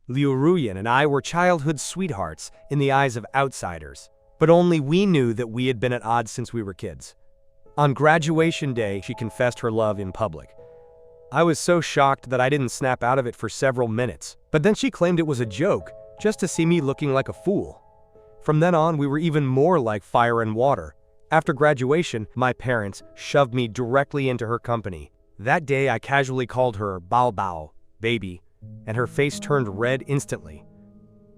Liu Ruyan and I were childhood sweethearts in the eyes of outsiders, but only we knew that we had been at odds since we were kids. On graduation day, she confessed her love in public. I was so shocked that I didn't snap out of it for several minutes, but then she claimed it was a joke, just to see me looking like a fool. From then on, we were even more like fire and water. After graduation, my parents shoved me directly into her company. That day, I casually called her Bao Bao, baby, and her face turned red instantly.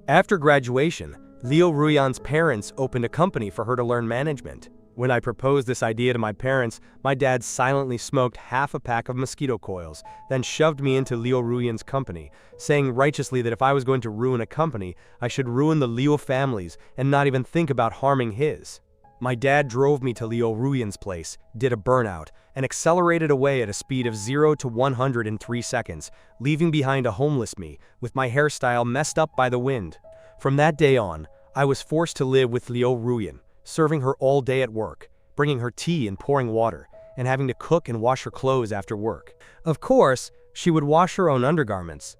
After graduation, Liu Ruyan's parents opened a company for her to learn management. When I proposed this idea to my parents, my dad silently smoked half a pack of mosquito coils, then shoved me into Liu Ruyan's company, saying righteously that if I was going to ruin a company, I should ruin the Liu families and not even think about harming his. My dad drove me to Liu Ruyan's place, did a burnout, and accelerated away at a speed of 0 to 100 in 3 seconds, leaving behind a homeless me, with my hairstyle messed up by the wind. From that day on, I was forced to live with Liu Ruyan, serving her all day at work, bringing her tea and pouring water, and having to cook and wash her clothes after work. Of course, she would wash her own undergarments.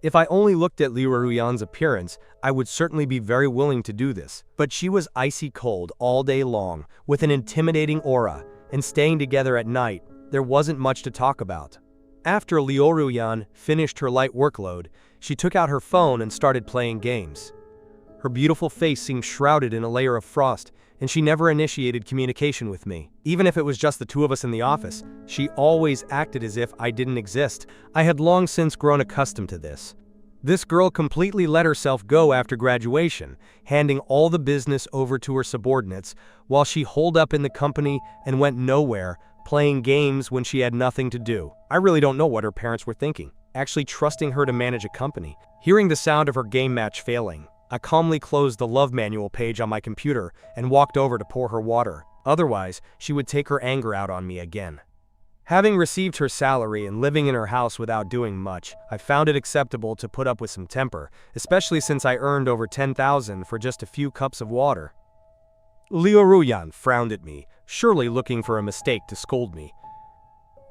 If I only looked at Liu Ruyan's appearance, I would certainly be very willing to do this. But she was icy cold all day long, with an intimidating aura, and staying together at night, there wasn't much to talk about. After Liu Ruyan finished her light workload, she took out her phone and started playing games. Her beautiful face seemed shrouded in a layer of frost, and she never initiated communication with me. Even if it was just the two of us in the office, she always acted as if I didn't exist. I had long since grown accustomed to this. This girl completely let herself go after graduation, handing all the business over to her subordinates, while she holed up in the company and went nowhere, playing games when she had nothing to do. I really don't know what her parents were thinking, actually trusting her to manage a company. Hearing the sound of her game match failing, I calmly closed the love manual page on my computer and walked over to pour her water. Otherwise, she would take her anger out on me again. Having received her salary and living in her house without doing much, I found it acceptable to put up with some temper, especially since I earned over 10,000 for just a few cups of water. Liu Ruyan frowned at me, surely looking for a mistake to scold me.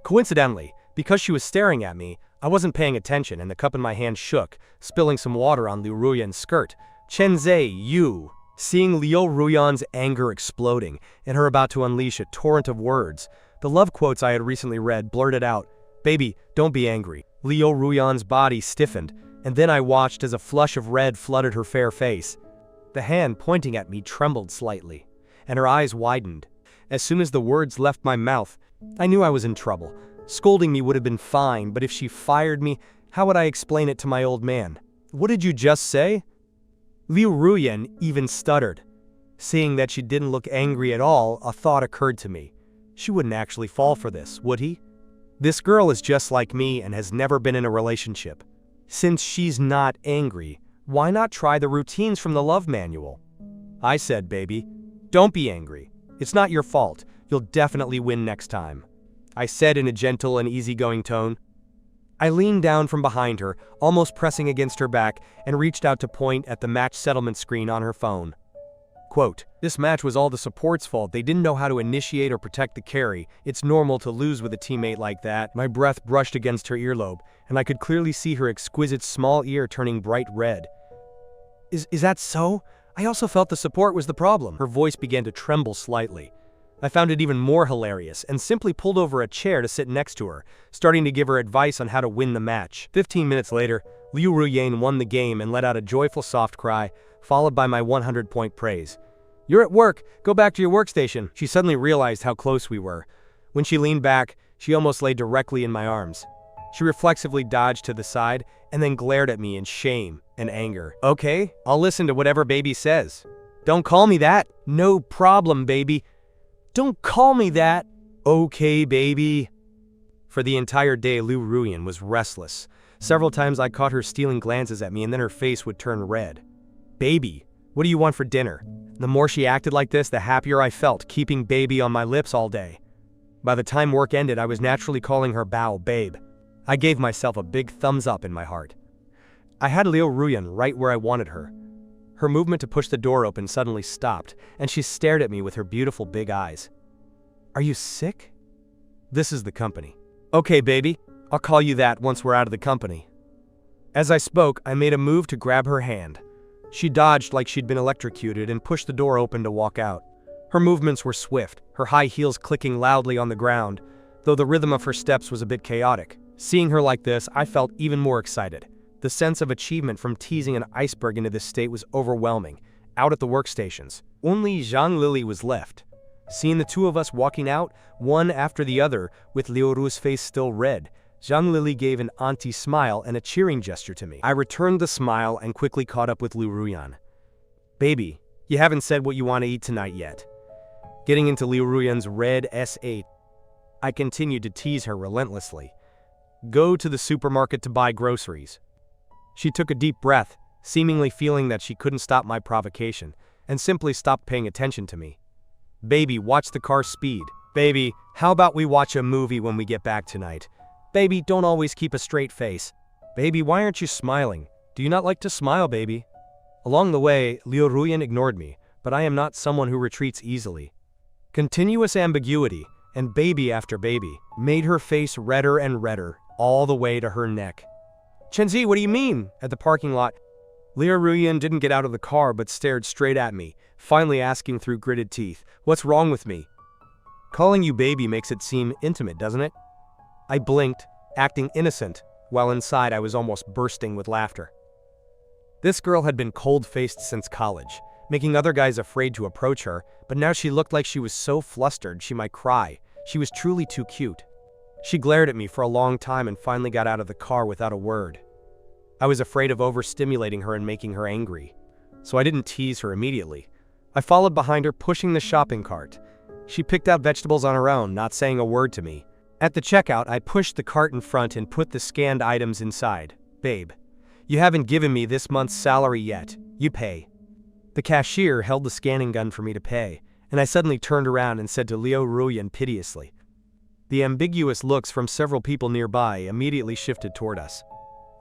Coincidentally, because she was staring at me, I wasn't paying attention and the cup in my hand shook, spilling some water on Liu Ruyan's skirt. Chenzei, you! Seeing Liu Ruyan's anger exploding and her about to unleash a torrent of words, the love quotes I had recently read blurted out, "Baby, don't be angry." Liu Ruyan's body stiffened, and then I watched as a flush of red flooded her fair face. The hand pointing at me trembled slightly, and her eyes widened. As soon as the words left my mouth, I knew I was in trouble. Scolding me would have been fine, but if she fired me, how would I explain it to my old man? "What did you just say?" Liu Ruyan even stuttered. Seeing that she didn't look angry at all, a thought occurred to me. She wouldn't actually fall for this, would he? This girl is just like me and has never been in a relationship. Since she's not angry, why not try the routines from the love manual? I said, "Baby, don't be angry. It's not your fault. You'll definitely win next time," I said in a gentle and easygoing tone. I leaned down from behind her, almost pressing against her back, and reached out to point at the match settlement screen on her phone. Quote, "This match was all the support's fault. They didn't know how to initiate or protect the carry. It's normal to lose with a teammate like that." My breath brushed against her earlobe, and I could clearly see her exquisite small ear turning bright red. Is that so? I also felt the support was the problem." Her voice began to tremble slightly. I found it even more hilarious and simply pulled over a chair to sit next to her, starting to give her advice on how to win the match. 15 minutes later, Liu Ruyan won the game and let out a joyful soft cry, followed by my 100-point praise. "You're at work. Go back to your workstation." She suddenly realized how close we were. When she leaned back, she almost lay directly in my arms. She reflexively dodged to the side and then glared at me in shame and anger. "Okay, I'll listen to whatever baby says." "Don't call me that." "No problem, baby." "Don't call me that." "Okay, baby." For the entire day, Liu Ruyan was restless. Several times I caught her stealing glances at me and then her face would turn red. "Baby, what do you want for dinner?" The more she acted like this, the happier I felt, keeping baby on my lips all day. By the time work ended, I was naturally calling her Bao, babe. I gave myself a big thumbs up in my heart. I had Liu Ruyan right where I wanted her. Her movement to push the door open suddenly stopped, and she stared at me with her beautiful big eyes. "Are you sick?" "This is the company." "Okay, baby. I'll call you that once we're out of the company." As I spoke, I made a move to grab her hand. She dodged like she'd been electrocuted and pushed the door open to walk out. Her movements were swift, her high heels clicking loudly on the ground, though the rhythm of her steps was a bit chaotic. Seeing her like this, I felt even more excited. The sense of achievement from teasing an iceberg into this state was overwhelming. Out at the workstations, only Zhang Lili was left. Seeing the two of us walking out, one after the other, with Liu Ru's face still red, Zhang Lili gave an auntie smile and a cheering gesture to me. I returned the smile and quickly caught up with Liu Ruyan. Baby, you haven't said what you want to eat tonight yet. Getting into Liu Ruyan's red S8, I continued to tease her relentlessly. Go to the supermarket to buy groceries. She took a deep breath, seemingly feeling that she couldn't stop my provocation, and simply stopped paying attention to me. Baby, watch the car's speed. Baby, how about we watch a movie when we get back tonight? Baby, don't always keep a straight face. Baby, why aren't you smiling? Do you not like to smile, baby? Along the way, Liu Ruyan ignored me, but I am not someone who retreats easily. Continuous ambiguity, and baby after baby, made her face redder and redder, all the way to her neck. Chenzi, what do you mean? At the parking lot, Liu Ruyan didn't get out of the car but stared straight at me, finally asking through gritted teeth, what's wrong with me? Calling you baby makes it seem intimate, doesn't it? I blinked, acting innocent, while inside I was almost bursting with laughter. This girl had been cold-faced since college, making other guys afraid to approach her, but now she looked like she was so flustered she might cry. She was truly too cute. She glared at me for a long time and finally got out of the car without a word. I was afraid of overstimulating her and making her angry, so I didn't tease her immediately. I followed behind her, pushing the shopping cart. She picked out vegetables on her own, not saying a word to me. At the checkout, I pushed the cart in front and put the scanned items inside. Babe, you haven't given me this month's salary yet. You pay. The cashier held the scanning gun for me to pay, and I suddenly turned around and said to Liu Ruyan piteously. The ambiguous looks from several people nearby immediately shifted toward us.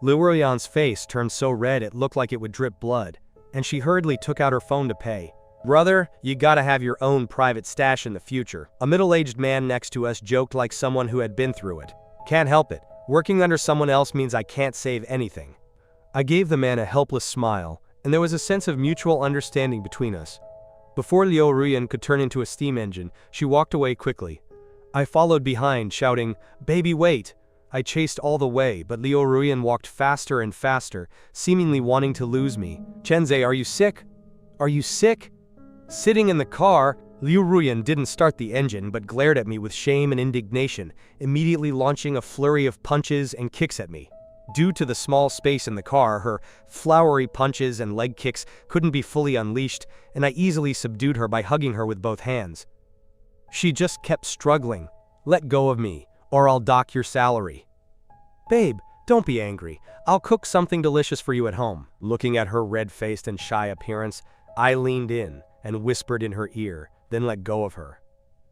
Liu Ruyan's face turned so red it looked like it would drip blood, and she hurriedly took out her phone to pay. Brother, you gotta have your own private stash in the future. A middle-aged man next to us joked like someone who had been through it. Can't help it. Working under someone else means I can't save anything. I gave the man a helpless smile, and there was a sense of mutual understanding between us. Before Liu Ruyan could turn into a steam engine, she walked away quickly. I followed behind, shouting, "Baby, wait!" I chased all the way, but Liu Ruyan walked faster and faster, seemingly wanting to lose me. Chenze, are you sick? Are you sick? Sitting in the car, Liu Ruyan didn't start the engine but glared at me with shame and indignation, immediately launching a flurry of punches and kicks at me. Due to the small space in the car, her flowery punches and leg kicks couldn't be fully unleashed, and I easily subdued her by hugging her with both hands. She just kept struggling. Let go of me, or I'll dock your salary. Babe, don't be angry. I'll cook something delicious for you at home. Looking at her red-faced and shy appearance, I leaned in and whispered in her ear, then let go of her.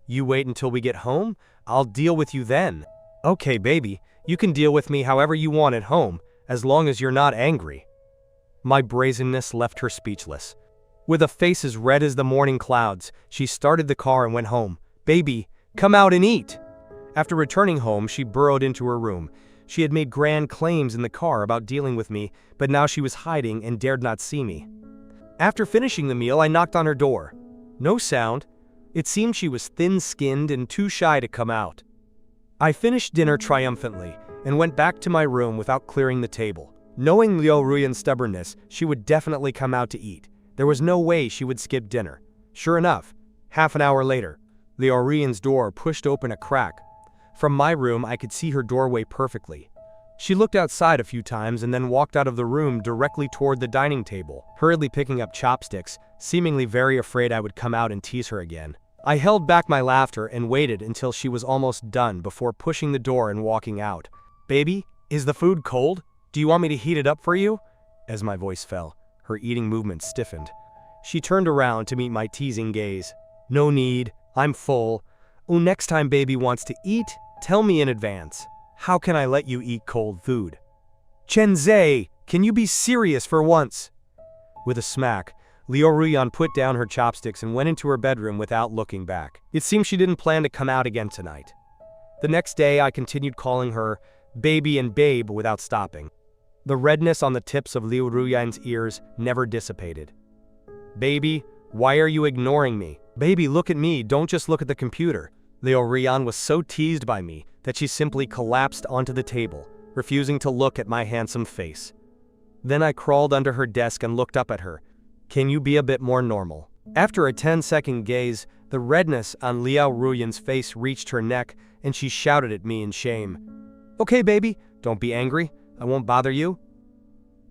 You wait until we get home? I'll deal with you then. Okay, baby, you can deal with me however you want at home, as long as you're not angry. My brazenness left her speechless. With a face as red as the morning clouds, she started the car and went home. Baby, come out and eat. After returning home, she burrowed into her room. She had made grand claims in the car about dealing with me, but now she was hiding and dared not see me. After finishing the meal, I knocked on her door. No sound. It seemed she was thin-skinned and too shy to come out. I finished dinner triumphantly and went back to my room without clearing the table. Knowing Liu Ruyan's stubbornness, she would definitely come out to eat. There was no way she would skip dinner. Sure enough, half an hour later, Liu Ruyan's door pushed open a crack. From my room, I could see her doorway perfectly. She looked outside a few times and then walked out of the room directly toward the dining table, hurriedly picking up chopsticks, seemingly very afraid I would come out and tease her again. I held back my laughter and waited until she was almost done before pushing the door and walking out. Baby, is the food cold? Do you want me to heat it up for you? As my voice fell, her eating movements stiffened. She turned around to meet my teasing gaze. No need, I'm full. Oh, next time baby wants to eat, tell me in advance. How can I let you eat cold food? Chenze, can you be serious for once? With a smack, Liu Ruyan put down her chopsticks and went into her bedroom without looking back. It seemed she didn't plan to come out again tonight. The next day, I continued calling her baby and babe without stopping. The redness on the tips of Liu Ruyan's ears never dissipated. "Baby, why are you ignoring me? Baby, look at me, don't just look at the computer." Liu Ruyan was so teased by me that she simply collapsed onto the table, refusing to look at my handsome face. Then I crawled under her desk and looked up at her. "Can you be a bit more normal?" After a 10-second gaze, the redness on Liu Ruyan's face reached her neck and she shouted at me in shame. "Okay, baby, don't be angry. I won't bother you."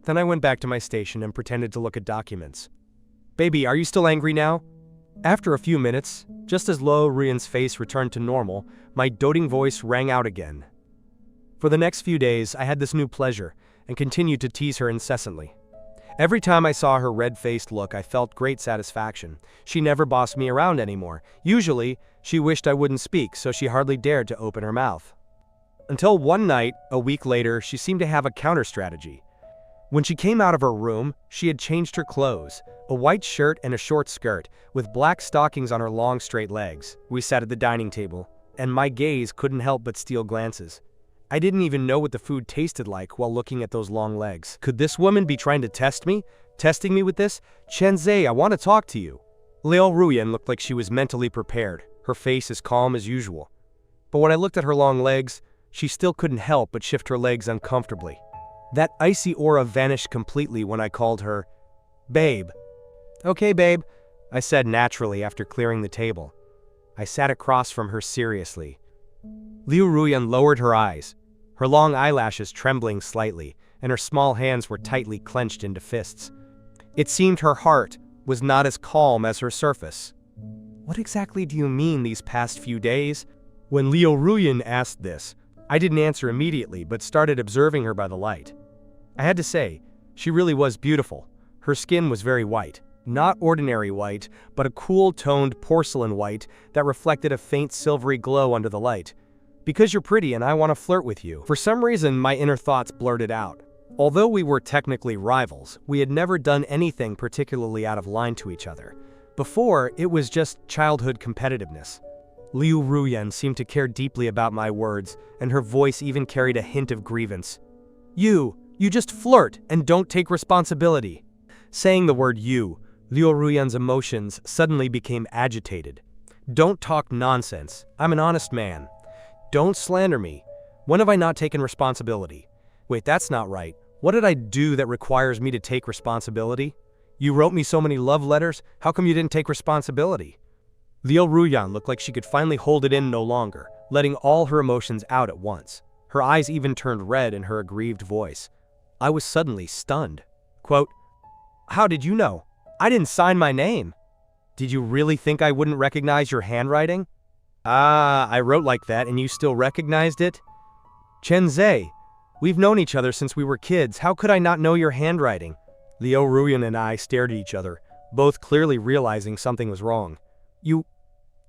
Then I went back to my station and pretended to look at documents. "Baby, are you still angry now?" After a few minutes, just as Liu Ruyan's face returned to normal, my doting voice rang out again. For the next few days, I had this new pleasure and continued to tease her incessantly. Every time I saw her red-faced look, I felt great satisfaction. She never bossed me around anymore. Usually, she wished I wouldn't speak, so she hardly dared to open her mouth. Until one night, a week later, she seemed to have a counter-strategy. When she came out of her room, she had changed her clothes, a white shirt and a short skirt, with black stockings on her long straight legs. We sat at the dining table, and my gaze couldn't help but steal glances. I didn't even know what the food tasted like while looking at those long legs. Could this woman be trying to test me? Testing me with this? "Chen Zhe, I want to talk to you." Liu Ruyan looked like she was mentally prepared, her face as calm as usual. But when I looked at her long legs, she still couldn't help but shift her legs uncomfortably. That icy aura vanished completely when I called her, "Babe." "Okay, babe," I said naturally after clearing the table. I sat across from her seriously. Liu Ruyan lowered her eyes, her long eyelashes trembling slightly, and her small hands were tightly clenched into fists. It seemed her heart was not as calm as her surface. "What exactly do you mean these past few days?" When Liu Ruyan asked this, I didn't answer immediately but started observing her by the light. I had to say, she really was beautiful. Her skin was very white. Not ordinary white, but a cool-toned porcelain white that reflected a faint silvery glow under the light. "Because you're pretty and I want to flirt with you." For some reason, my inner thoughts blurted out. Although we were technically rivals, we had never done anything particularly out of line to each other. Before, it was just childhood competitiveness. Liu Ruyan seemed to care deeply about my words, and her voice even carried a hint of grievance. You just flirt and don't take responsibility." Saying the word "you," Liu Ruyan's emotions suddenly became agitated. "Don't talk nonsense. I'm an honest man. Don't slander me. When have I not taken responsibility? Wait, that's not right. What did I do that requires me to take responsibility? You wrote me so many love letters, how come you didn't take responsibility?" Liu Ruyan looked like she could finally hold it in no longer, letting all her emotions out at once. Her eyes even turned red in her aggrieved voice. I was suddenly stunned. Quote, "How did you know? I didn't sign my name. Did you really think I wouldn't recognize your handwriting?" "Ah, I wrote like that and you still recognized it?" "Chen Zhe, we've known each other since we were kids. How could I not know your handwriting?" Liu Ruyan and I stared at each other, both clearly realizing something was wrong.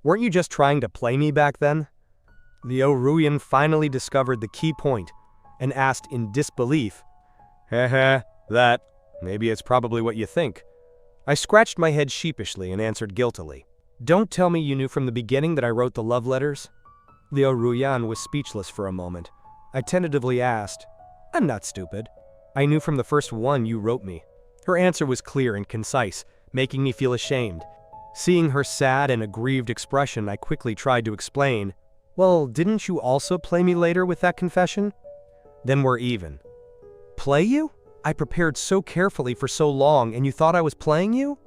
Weren't you just trying to play me back then?" Liu Ruyan finally discovered the key point and asked in disbelief, That. Maybe it's probably what you think." I scratched my head sheepishly and answered guiltily, "Don't tell me you knew from the beginning that I wrote the love letters?" Liu Ruyan was speechless for a moment. I tentatively asked, "I'm not stupid. I knew from the first one you wrote me." Her answer was clear and concise, making me feel ashamed. Seeing her sad and aggrieved expression, I quickly tried to explain, "Well, didn't you also play me later with that confession?" "Then we're even." "Play you? I prepared so carefully for so long and you thought I was playing you?"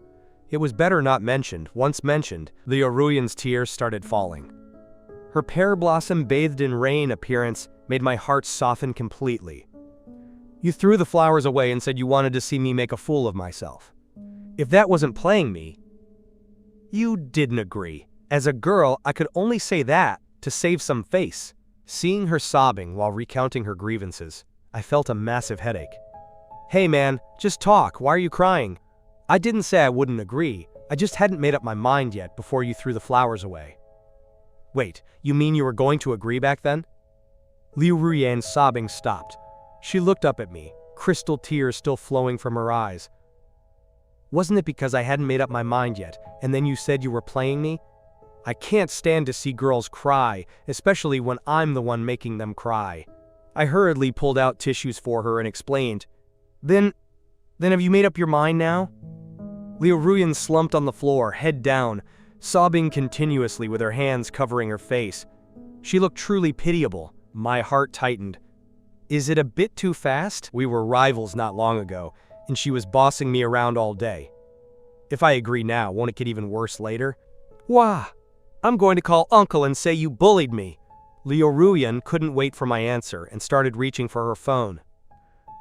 It was better not mentioned. Once mentioned, Liu Ruyan's tears started falling. Her pear blossom bathed in rain appearance made my heart soften completely. "You threw the flowers away and said you wanted to see me make a fool of myself. If that wasn't playing me, you didn't agree. As a girl, I could only say that to save some face." Seeing her sobbing while recounting her grievances, I felt a massive headache. "Hey man, just talk. Why are you crying? I didn't say I wouldn't agree. I just hadn't made up my mind yet before you threw the flowers away." "Wait, you mean you were going to agree back then?" Liu Ruyan's sobbing stopped. She looked up at me, crystal tears still flowing from her eyes. "Wasn't it because I hadn't made up my mind yet, and then you said you were playing me? I can't stand to see girls cry, especially when I'm the one making them cry. I hurriedly pulled out tissues for her and explained, Then have you made up your mind now? Liu Ruyan slumped on the floor, head down, sobbing continuously with her hands covering her face. She looked truly pitiable. My heart tightened. Is it a bit too fast? We were rivals not long ago, and she was bossing me around all day. If I agree now, won't it get even worse later? Wah! I'm going to call Uncle and say you bullied me. Liu Ruyan couldn't wait for my answer and started reaching for her phone.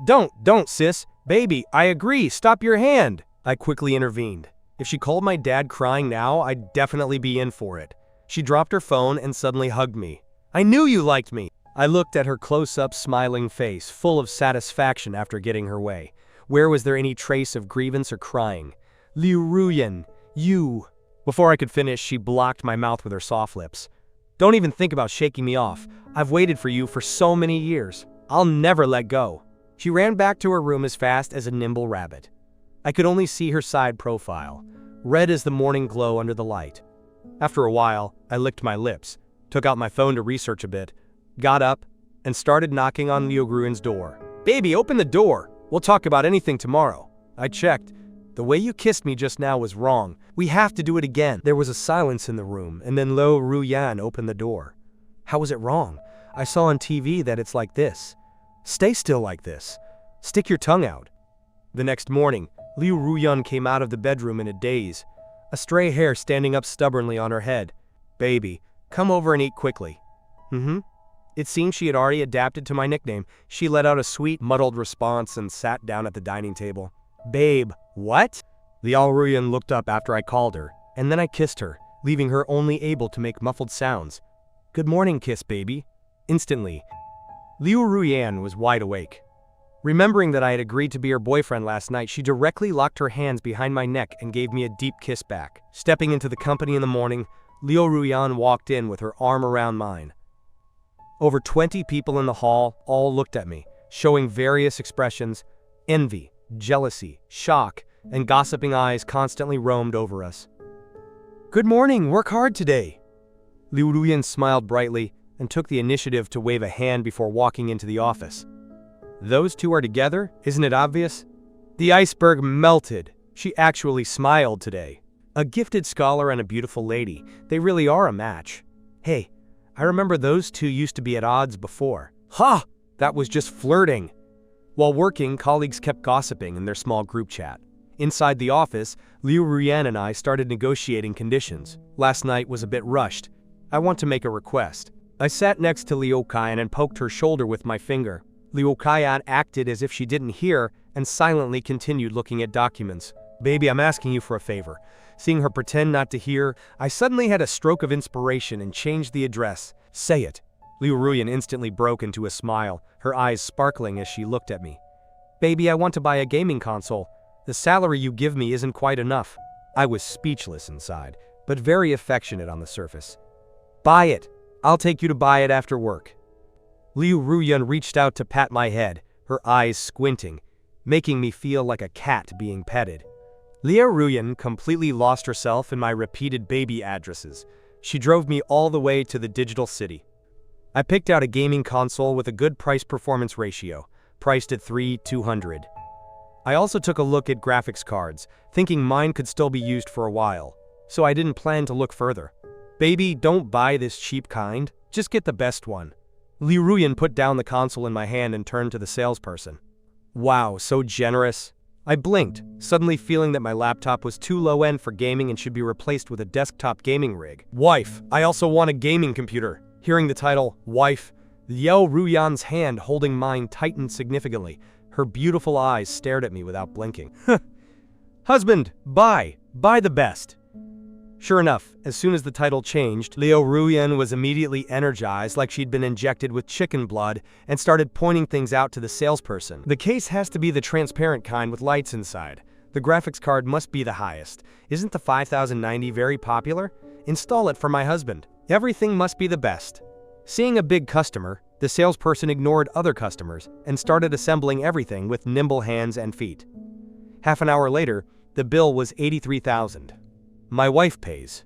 Don't, sis. Baby, I agree. Stop your hand. I quickly intervened. If she called my dad crying now, I'd definitely be in for it. She dropped her phone and suddenly hugged me. I knew you liked me. I looked at her close-up smiling face, full of satisfaction after getting her way. Where was there any trace of grievance or crying? Liu Ruyan, you. Before I could finish, she blocked my mouth with her soft lips. Don't even think about shaking me off. I've waited for you for so many years. I'll never let go. She ran back to her room as fast as a nimble rabbit. I could only see her side profile, red as the morning glow under the light. After a while, I licked my lips, took out my phone to research a bit, got up, and started knocking on Liu Ruyan's door. Baby, open the door. We'll talk about anything tomorrow. I checked. The way you kissed me just now was wrong. We have to do it again. There was a silence in the room, and then Liu Ruyan opened the door. How was it wrong? I saw on TV that it's like this. Stay still like this. Stick your tongue out. The next morning, Liu Ruyan came out of the bedroom in a daze, a stray hair standing up stubbornly on her head. Baby, come over and eat quickly. It seemed she had already adapted to my nickname. She let out a sweet, muddled response and sat down at the dining table. Babe, what? Liu Ruyan looked up after I called her, and then I kissed her, leaving her only able to make muffled sounds. Good morning, kiss baby. Instantly, Liu Ruyan was wide awake. Remembering that I had agreed to be her boyfriend last night, she directly locked her hands behind my neck and gave me a deep kiss back. Stepping into the company in the morning, Liu Ruyan walked in with her arm around mine. Over 20 people in the hall all looked at me, showing various expressions. Envy, jealousy, shock, and gossiping eyes constantly roamed over us. Good morning, work hard today. Liu Ruyan smiled brightly and took the initiative to wave a hand before walking into the office. Those two are together, isn't it obvious? The iceberg melted. She actually smiled today. A gifted scholar and a beautiful lady. They really are a match. Hey, I remember those two used to be at odds before. Ha! That was just flirting. While working, colleagues kept gossiping in their small group chat. Inside the office, Liu Ruyan and I started negotiating conditions. Last night was a bit rushed. I want to make a request. I sat next to Liu Kaiyan and poked her shoulder with my finger. Liu Kaiyan acted as if she didn't hear and silently continued looking at documents. Baby, I'm asking you for a favor. Seeing her pretend not to hear, I suddenly had a stroke of inspiration and changed the address. Say it. Liu Ruyan instantly broke into a smile, her eyes sparkling as she looked at me. Baby, I want to buy a gaming console. The salary you give me isn't quite enough. I was speechless inside, but very affectionate on the surface. Buy it. I'll take you to buy it after work. Liu Ruyan reached out to pat my head, her eyes squinting, making me feel like a cat being petted. Liu Ruyan completely lost herself in my repeated baby addresses. She drove me all the way to the digital city. I picked out a gaming console with a good price-performance ratio, priced at $3,200. I also took a look at graphics cards, thinking mine could still be used for a while, so I didn't plan to look further. Baby, don't buy this cheap kind, just get the best one. Liu Ruyan put down the console in my hand and turned to the salesperson. Wow, so generous. I blinked, suddenly feeling that my laptop was too low-end for gaming and should be replaced with a desktop gaming rig. Wife, I also want a gaming computer. Hearing the title, wife, Liu Ruyan's hand holding mine tightened significantly. Her beautiful eyes stared at me without blinking. Husband, buy the best. Sure enough, as soon as the title changed, Liu Ruyan was immediately energized like she'd been injected with chicken blood and started pointing things out to the salesperson. The case has to be the transparent kind with lights inside. The graphics card must be the highest. Isn't the 5090 very popular? Install it for my husband. Everything must be the best. Seeing a big customer, the salesperson ignored other customers and started assembling everything with nimble hands and feet. Half an hour later, the bill was $83,000. My wife pays.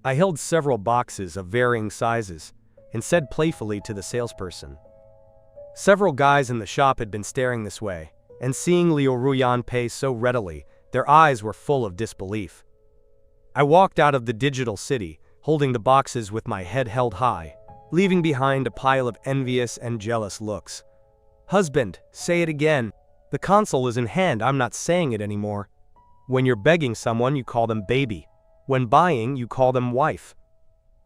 I held several boxes of varying sizes and said playfully to the salesperson, Several guys in the shop had been staring this way, and seeing Liu Ruyan pay so readily, their eyes were full of disbelief. I walked out of the digital city, holding the boxes with my head held high, leaving behind a pile of envious and jealous looks. Husband, say it again. The console is in hand, I'm not saying it anymore. When you're begging someone, you call them baby. When buying, you call them wife.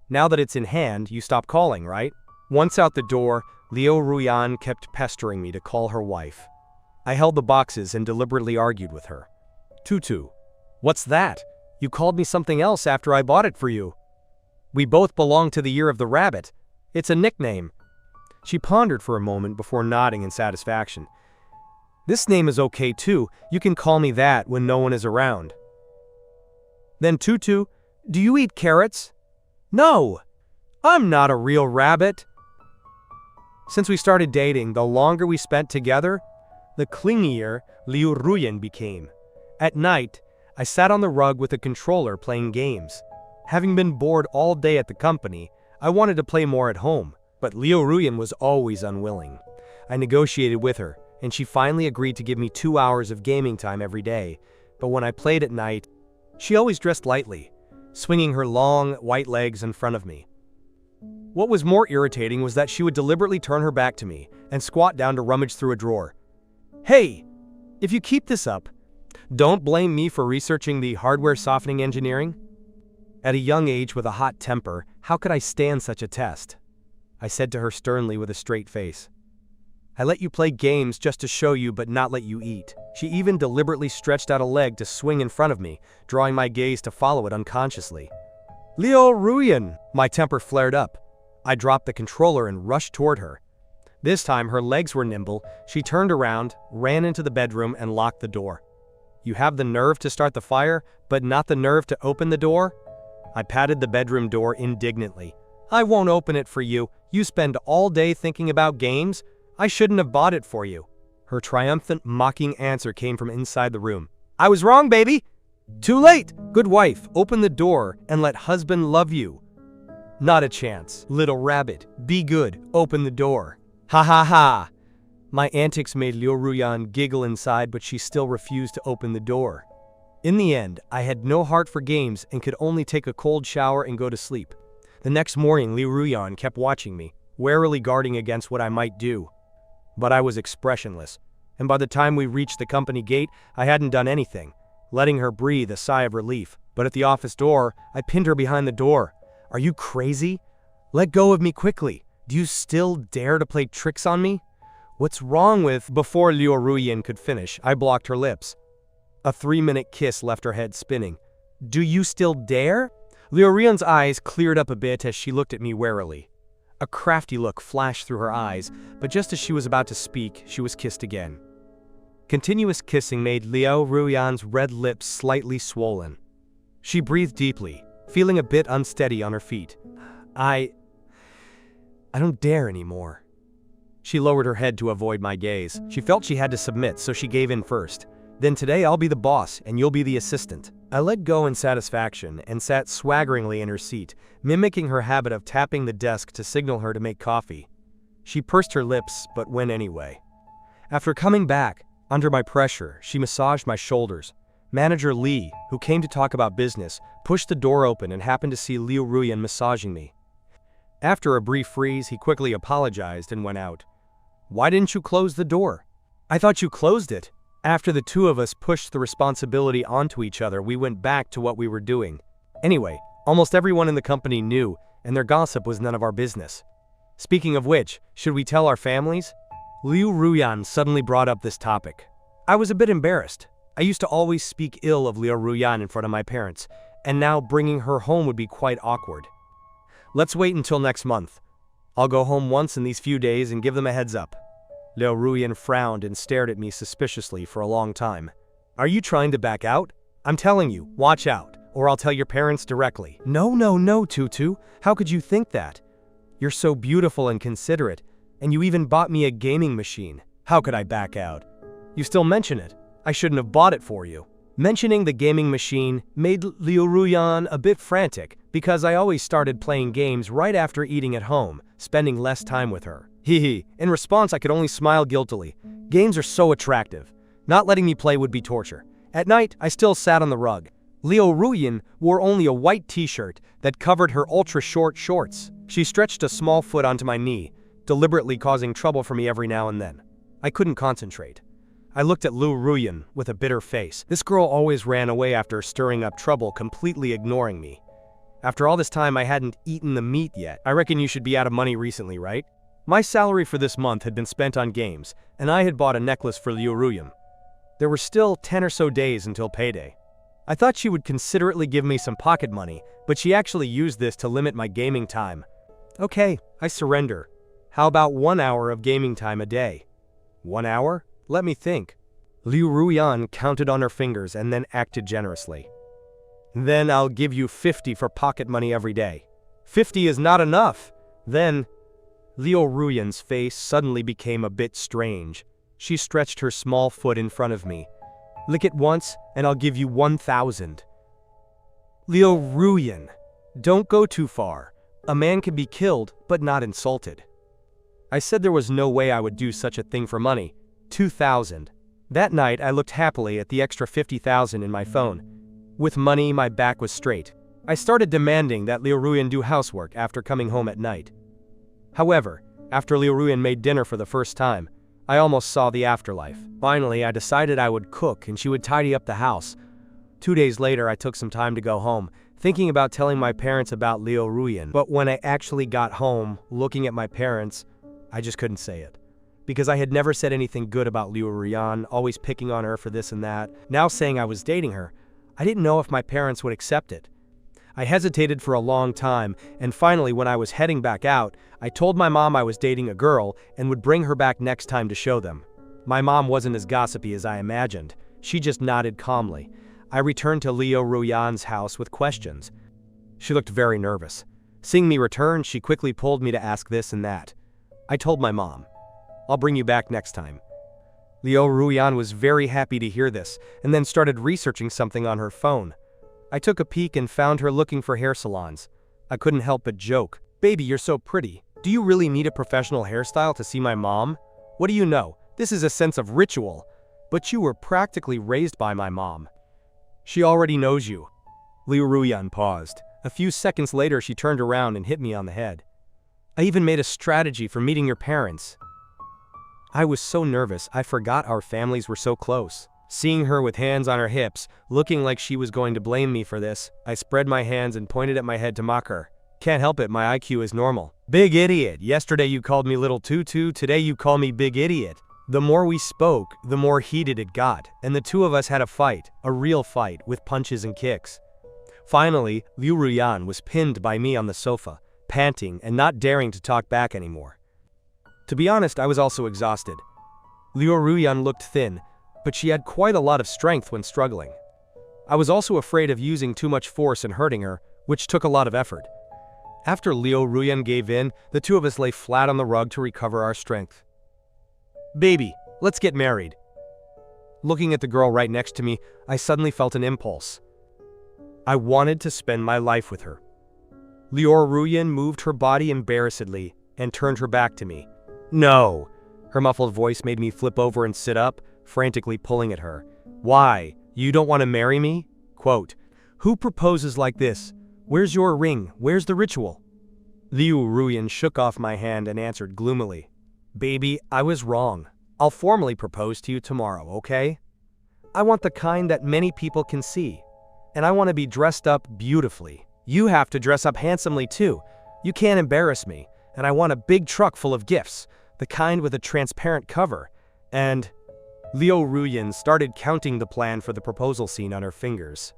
Now that it's in hand, you stop calling, right? Once out the door, Liu Ruyan kept pestering me to call her wife. I held the boxes and deliberately argued with her. Tutu, what's that? You called me something else after I bought it for you. We both belong to the Year of the Rabbit. It's a nickname. She pondered for a moment before nodding in satisfaction. This name is okay too. You can call me that when no one is around. Then Tutu, do you eat carrots? No, I'm not a real rabbit. Since we started dating, the longer we spent together, the clingier Liu Ruyan became. At night, I sat on the rug with a controller playing games. Having been bored all day at the company, I wanted to play more at home, but Liu Ruyan was always unwilling. I negotiated with her, and she finally agreed to give me 2 hours of gaming time every day, but when I played at night, she always dressed lightly, swinging her long, white legs in front of me. What was more irritating was that she would deliberately turn her back to me and squat down to rummage through a drawer. Hey, if you keep this up, don't blame me for researching the hardware softening engineering. At a young age with a hot temper, how could I stand such a test? I said to her sternly with a straight face. I let you play games just to show you but not let you eat. She even deliberately stretched out a leg to swing in front of me, drawing my gaze to follow it unconsciously. Liu Ruyan! My temper flared up. I dropped the controller and rushed toward her. This time her legs were nimble. She turned around, ran into the bedroom, and locked the door. You have the nerve to start the fire, but not the nerve to open the door? I patted the bedroom door indignantly. I won't open it for you. You spend all day thinking about games. I shouldn't have bought it for you. Her triumphant, mocking answer came from inside the room. I was wrong, baby. Too late. Good wife, open the door and let husband love you. Not a chance. Little rabbit, be good. Open the door. Ha ha ha. My antics made Liu Ruyan giggle inside, but she still refused to open the door. In the end, I had no heart for games and could only take a cold shower and go to sleep. The next morning, Liu Ruyan kept watching me, warily guarding against what I might do. But I was expressionless, and by the time we reached the company gate, I hadn't done anything, letting her breathe a sigh of relief. But at the office door, I pinned her behind the door. Are you crazy? Let go of me quickly. Do you still dare to play tricks on me? What's wrong with... Before Liu Ruyan could finish, I blocked her lips. A 3-minute kiss left her head spinning. Do you still dare? Liu Ruyan's eyes cleared up a bit as she looked at me warily. A crafty look flashed through her eyes, but just as she was about to speak, she was kissed again. Continuous kissing made Liu Ruyan's red lips slightly swollen. She breathed deeply, feeling a bit unsteady on her feet. I don't dare anymore. She lowered her head to avoid my gaze. She felt she had to submit, so she gave in first. Then today I'll be the boss and you'll be the assistant. I let go in satisfaction and sat swaggeringly in her seat, mimicking her habit of tapping the desk to signal her to make coffee. She pursed her lips, but went anyway. After coming back, under my pressure, she massaged my shoulders. Manager Lee, who came to talk about business, pushed the door open and happened to see Liu Ruyan massaging me. After a brief freeze, he quickly apologized and went out. Why didn't you close the door? I thought you closed it. After the two of us pushed the responsibility onto each other, we went back to what we were doing. Anyway, almost everyone in the company knew, and their gossip was none of our business. Speaking of which, should we tell our families? Liu Ruyan suddenly brought up this topic. I was a bit embarrassed. I used to always speak ill of Liu Ruyan in front of my parents, and now bringing her home would be quite awkward. Let's wait until next month. I'll go home once in these few days and give them a heads up. Liu Ruyan frowned and stared at me suspiciously for a long time. Are you trying to back out? I'm telling you, watch out, or I'll tell your parents directly. No, Tutu. How could you think that? You're so beautiful and considerate, and you even bought me a gaming machine. How could I back out? You still mention it. I shouldn't have bought it for you. Mentioning the gaming machine made Liu Ruyan a bit frantic because I always started playing games right after eating at home, spending less time with her. Hee hee. In response, I could only smile guiltily. Games are so attractive. Not letting me play would be torture. At night, I still sat on the rug. Liu Ruyan wore only a white t-shirt that covered her ultra-short shorts. She stretched a small foot onto my knee, deliberately causing trouble for me every now and then. I couldn't concentrate. I looked at Liu Ruyan with a bitter face. This girl always ran away after stirring up trouble, completely ignoring me. After all this time, I hadn't eaten the meat yet. I reckon you should be out of money recently, right? My salary for this month had been spent on games, and I had bought a necklace for Liu Ruyan. There were still 10 or so days until payday. I thought she would considerately give me some pocket money, but she actually used this to limit my gaming time. Okay, I surrender. How about 1 hour of gaming time a day? 1 hour? Let me think. Liu Ruyan counted on her fingers and then acted generously. Then I'll give you 50 for pocket money every day. 50 is not enough. Then Liu Ruyan's face suddenly became a bit strange. She stretched her small foot in front of me. Lick it once, and I'll give you 1,000. Liu Ruyan, don't go too far. A man can be killed, but not insulted. I said there was no way I would do such a thing for money. 2,000. That night, I looked happily at the extra 50,000 in my phone. With money, my back was straight. I started demanding that Liu Ruyan do housework after coming home at night. However, after Liu Ruyan made dinner for the first time, I almost saw the afterlife. Finally, I decided I would cook and she would tidy up the house. 2 days later, I took some time to go home, thinking about telling my parents about Liu Ruyan. But when I actually got home, looking at my parents, I just couldn't say it. Because I had never said anything good about Liu Ruyan, always picking on her for this and that, now saying I was dating her. I didn't know if my parents would accept it. I hesitated for a long time, and finally when I was heading back out, I told my mom I was dating a girl and would bring her back next time to show them. My mom wasn't as gossipy as I imagined. She just nodded calmly. I returned to Liu Ruyan's house with questions. She looked very nervous. Seeing me return, she quickly pulled me to ask this and that. I told my mom, I'll bring you back next time. Liu Ruyan was very happy to hear this, and then started researching something on her phone. I took a peek and found her looking for hair salons. I couldn't help but joke. Baby, you're so pretty. Do you really need a professional hairstyle to see my mom? What do you know? This is a sense of ritual. But you were practically raised by my mom. She already knows you. Liu Ruyan paused. A few seconds later, she turned around and hit me on the head. I even made a strategy for meeting your parents. I was so nervous, I forgot our families were so close. Seeing her with hands on her hips, looking like she was going to blame me for this, I spread my hands and pointed at my head to mock her. Can't help it, my IQ is normal. Big idiot. Yesterday you called me little tutu, today you call me big idiot. The more we spoke, the more heated it got, and the two of us had a fight, a real fight, with punches and kicks. Finally, Liu Ruyan was pinned by me on the sofa, panting and not daring to talk back anymore. To be honest, I was also exhausted. Liu Ruyan looked thin, but she had quite a lot of strength when struggling. I was also afraid of using too much force and hurting her, which took a lot of effort. After Liu Ruyan gave in, the two of us lay flat on the rug to recover our strength. Baby, let's get married. Looking at the girl right next to me, I suddenly felt an impulse. I wanted to spend my life with her. Liu Ruyan moved her body embarrassedly and turned her back to me. No! Her muffled voice made me flip over and sit up, frantically pulling at her. Why? You don't want to marry me? Quote, who proposes like this? Where's your ring? Where's the ritual? Liu Ruyan shook off my hand and answered gloomily. Baby, I was wrong. I'll formally propose to you tomorrow, okay? I want the kind that many people can see. And I want to be dressed up beautifully. You have to dress up handsomely too. You can't embarrass me. And I want a big truck full of gifts, the kind with a transparent cover. And Liu Ruyan started counting the plan for the proposal scene on her fingers.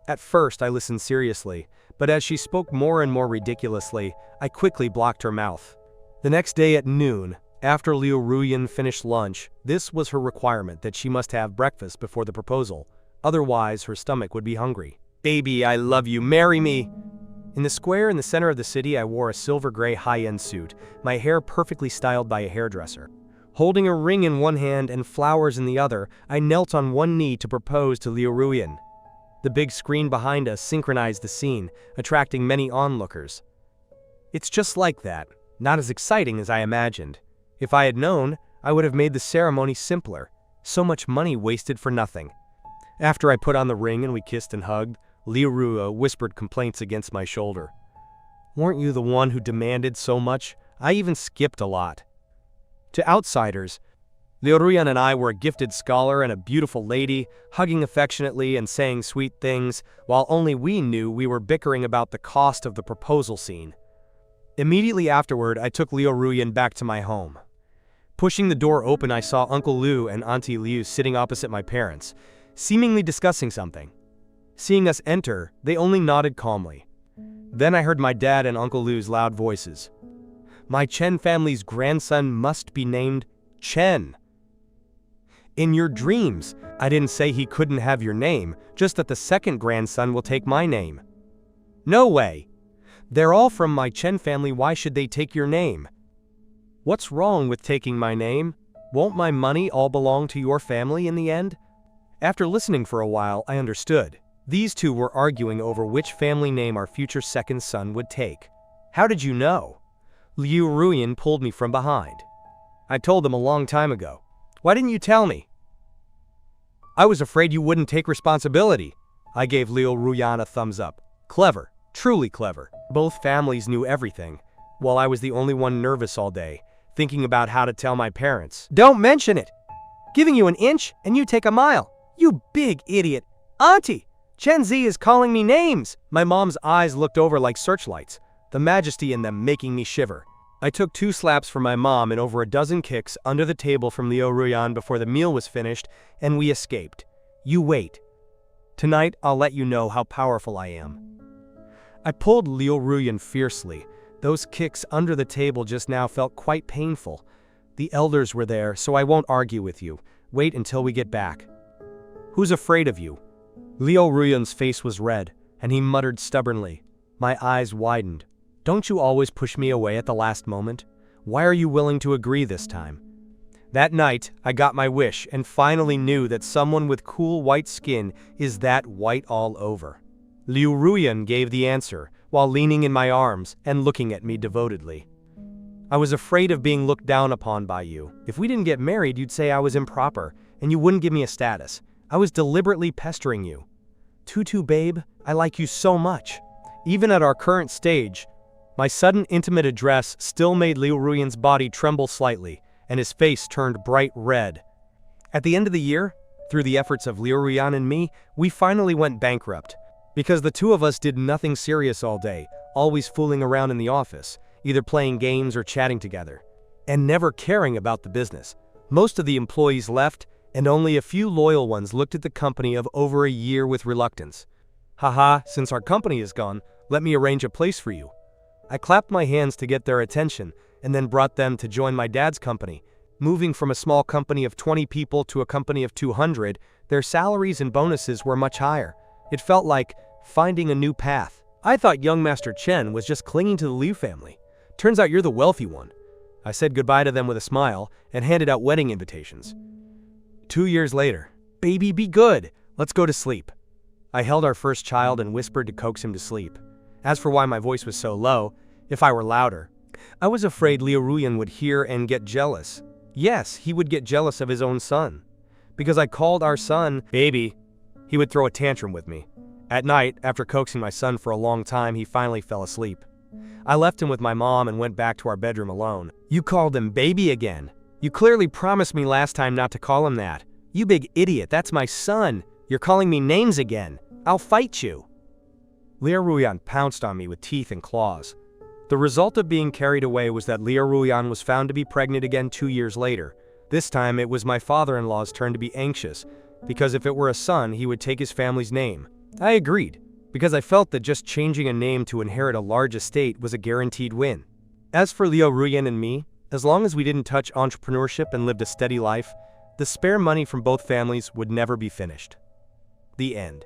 At first, I listened seriously, but as she spoke more and more ridiculously, I quickly blocked her mouth. The next day at noon, after Liu Ruyan finished lunch, this was her requirement that she must have breakfast before the proposal. Otherwise, her stomach would be hungry. Baby, I love you. Marry me. In the square in the center of the city, I wore a silver-gray high-end suit, my hair perfectly styled by a hairdresser. Holding a ring in one hand and flowers in the other, I knelt on one knee to propose to Liu Ruyan. The big screen behind us synchronized the scene, attracting many onlookers. It's just like that, not as exciting as I imagined. If I had known, I would have made the ceremony simpler. So much money wasted for nothing. After I put on the ring and we kissed and hugged, Liu Rua whispered complaints against my shoulder. Weren't you the one who demanded so much? I even skipped a lot. To outsiders, Liu Ruyan and I were a gifted scholar and a beautiful lady, hugging affectionately and saying sweet things, while only we knew we were bickering about the cost of the proposal scene. Immediately afterward, I took Liu Ruyan back to my home. Pushing the door open, I saw Uncle Liu and Auntie Liu sitting opposite my parents, seemingly discussing something. Seeing us enter, they only nodded calmly. Then I heard my dad and Uncle Liu's loud voices. My Chen family's grandson must be named Chen. In your dreams, I didn't say he couldn't have your name, just that the second grandson will take my name. No way. They're all from my Chen family, why should they take your name? What's wrong with taking my name? Won't my money all belong to your family in the end? After listening for a while, I understood. These two were arguing over which family name our future second son would take. How did you know? Liu Ruyan pulled me from behind. I told them a long time ago. Why didn't you tell me? I was afraid you wouldn't take responsibility. I gave Liu Ruyan a thumbs up. Clever, truly clever. Both families knew everything, while I was the only one nervous all day, thinking about how to tell my parents. Don't mention it! Giving you an inch and you take a mile. You big idiot. Auntie, Chen Zi is calling me names. My mom's eyes looked over like searchlights, the majesty in them making me shiver. I took 2 slaps from my mom and over a dozen kicks under the table from Liu Ruyan before the meal was finished, and we escaped. You wait. Tonight, I'll let you know how powerful I am. I pulled Liu Ruyan fiercely. Those kicks under the table just now felt quite painful. The elders were there, so I won't argue with you. Wait until we get back. Who's afraid of you? Liu Ruyan's face was red, and he muttered stubbornly. My eyes widened. Don't you always push me away at the last moment? Why are you willing to agree this time? That night, I got my wish and finally knew that someone with cool white skin is that white all over. Liu Ruyan gave the answer, while leaning in my arms and looking at me devotedly. I was afraid of being looked down upon by you. If we didn't get married, you'd say I was improper, and you wouldn't give me a status. I was deliberately pestering you. Tutu babe, I like you so much. Even at our current stage, my sudden intimate address still made Liu Ruyan's body tremble slightly, and his face turned bright red. At the end of the year, through the efforts of Liu Ruyan and me, we finally went bankrupt. Because the two of us did nothing serious all day, always fooling around in the office, either playing games or chatting together, and never caring about the business. Most of the employees left, and only a few loyal ones looked at the company of over a year with reluctance. Haha, since our company is gone, let me arrange a place for you. I clapped my hands to get their attention and then brought them to join my dad's company. Moving from a small company of 20 people to a company of 200, their salaries and bonuses were much higher. It felt like finding a new path. I thought young Master Chen was just clinging to the Liu family. Turns out you're the wealthy one. I said goodbye to them with a smile and handed out wedding invitations. 2 years later, baby, be good. Let's go to sleep. I held our first child and whispered to coax him to sleep. As for why my voice was so low, if I were louder, I was afraid Liu Ruyan would hear and get jealous. Yes, he would get jealous of his own son. Because I called our son baby, he would throw a tantrum with me. At night, after coaxing my son for a long time, he finally fell asleep. I left him with my mom and went back to our bedroom alone. You called him baby again. You clearly promised me last time not to call him that. You big idiot, that's my son. You're calling me names again. I'll fight you. Liu Ruyan pounced on me with teeth and claws. The result of being carried away was that Liu Ruyan was found to be pregnant again 2 years later. This time it was my father-in-law's turn to be anxious, because if it were a son, he would take his family's name. I agreed, because I felt that just changing a name to inherit a large estate was a guaranteed win. As for Liu Ruyan and me, as long as we didn't touch entrepreneurship and lived a steady life, the spare money from both families would never be finished. The end.